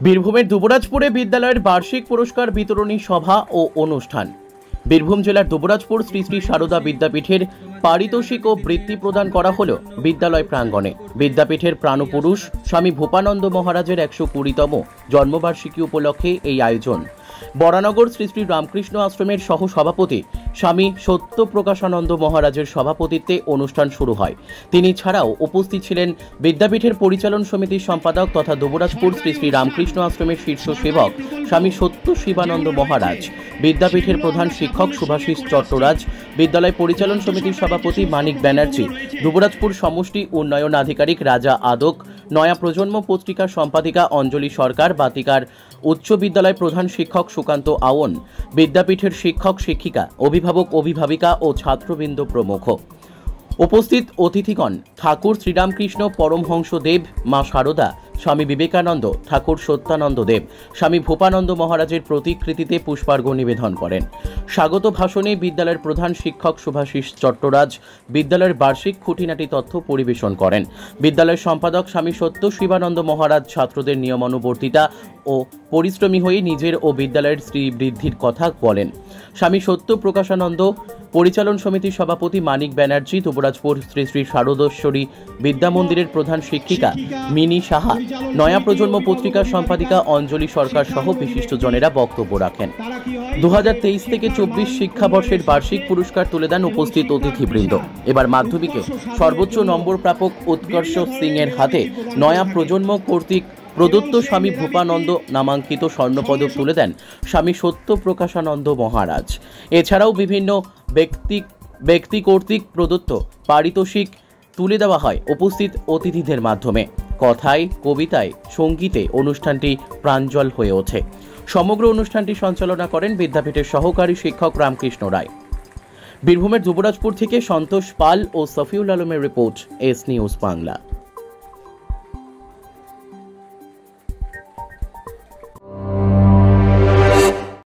বীরভূমের দুবরাজপুরে বিদ্যালয়ের বার্ষিক পুরস্কার বিতরণী সভা ও অনুষ্ঠান। বীরভূম জেলার দুবরাজপুর শ্রী শ্রী সারদা বিদ্যাপীঠের পারিতোষিক ও বৃত্তি প্রদান করা হলো বিদ্যালয় প্রাঙ্গণে। বিদ্যাপীঠের প্রাণপুরুষ স্বামী ভূপানন্দ মহারাজের 120তম জন্মবার্ষিকী উপলক্ষে এই আয়োজন। বরানগর শ্রী শ্রী রামকৃষ্ণ আশ্রমের সহ সভাপতি স্বামী সত্যপ্রকাশানন্দ মহারাজের সভাপতিত্বে অনুষ্ঠান শুরু হয়। তিনি ছাড়াও উপস্থিত ছিলেন বিদ্যাপীঠের পরিচালন সমিতির সম্পাদক তথা দুবরাজপুর শ্রী শ্রী রামকৃষ্ণ আশ্রমের শীর্ষ সেবক স্বামী সত্য শিবানন্দ মহারাজ, বিদ্যাপীঠের প্রধান শিক্ষক শুভাশিস চট্টরাজ, বিদ্যালয় পরিচালন সমিতির সভাপতি মানিক ব্যানার্জি, দুবরাজপুর সমষ্টি উন্নয়ন আধিকারিক রাজা আদক, নয়া প্রজন্ম পত্রিকার সম্পাদিকা অঞ্জলি সরকার, বাতিকার উচ্চ বিদ্যালয় প্রধান শিক্ষক সুকান্ত আওন, বিদ্যাপীঠের শিক্ষক শিক্ষিকা, অভিভাবক অভিভাবিকা ও ছাত্রবৃন্দ প্রমুখ। উপস্থিত অতিথিগণ ঠাকুর শ্রীরামকৃষ্ণ পরমহংস দেব, মা শারদা, স্বামী বিবেকানন্দ, ঠাকুর সত্যানন্দ দেব, স্বামী ভূপানন্দ মহারাজের প্রতিকৃতিতে পুষ্পার্ঘ্য নিবেদন করেন। স্বাগত ভাষণে বিদ্যালয়ের প্রধান শিক্ষক শুভাশিস চট্টরাজ বিদ্যালয়ের বার্ষিক খুঁটিনাটি তথ্য পরিবেশন করেন। বিদ্যালয়ের সম্পাদক স্বামী সত্য শিবানন্দ মহারাজ ছাত্রদের নিয়মানুবর্তিতা ও পরিশ্রমী হয়ে নিজের ও বিদ্যালয়ের শ্রীবৃদ্ধির কথা বলেন। স্বামী সত্য প্রকাশানন্দ, পরিচালন সমিতির সভাপতি মানিক ব্যানার্জি, দুবরাজপুর শ্রী শ্রী শারদেশ্বরী বিদ্যা মন্দিরের প্রধান শিক্ষিকা মিনি সাহা, নয়া প্রজন্ম পত্রিকার সম্পাদিকা অঞ্জলি সরকার সহ বিশিষ্টজনেরা বক্তব্য রাখেন। 2023 থেকে 24 শিক্ষাবর্ষের বার্ষিক পুরস্কার তুলে দেন উপস্থিত অতিথিবৃন্দ। এবার মাধ্যমিকে সর্বোচ্চ নম্বর প্রাপক উৎকর্ষ সিং এর হাতে নয়া প্রজন্ম কর্তৃক প্রদত্ত স্বামী ভূপানন্দ নামাঙ্কিত স্বর্ণপদক তুলে দেন স্বামী সত্য প্রকাশানন্দ মহারাজ। এছাড়াও বিভিন্ন ব্যক্তি কর্তৃক প্রদত্ত পারিতোষিক তুলে দেওয়া হয় উপস্থিত অতিথিদের মাধ্যমে। কথায়, কবিতায়, সঙ্গীতে অনুষ্ঠানটি প্রাঞ্জল হয়ে ওঠে। সমগ্র অনুষ্ঠানটি সঞ্চালনা করেন বিদ্যাপীঠের সহকারী শিক্ষক রামকৃষ্ণ রায়। বীরভূমের দুবরাজপুর থেকে সন্তোষ পাল ও সফিউল আলমের রিপোর্ট, এস নিউজ বাংলা।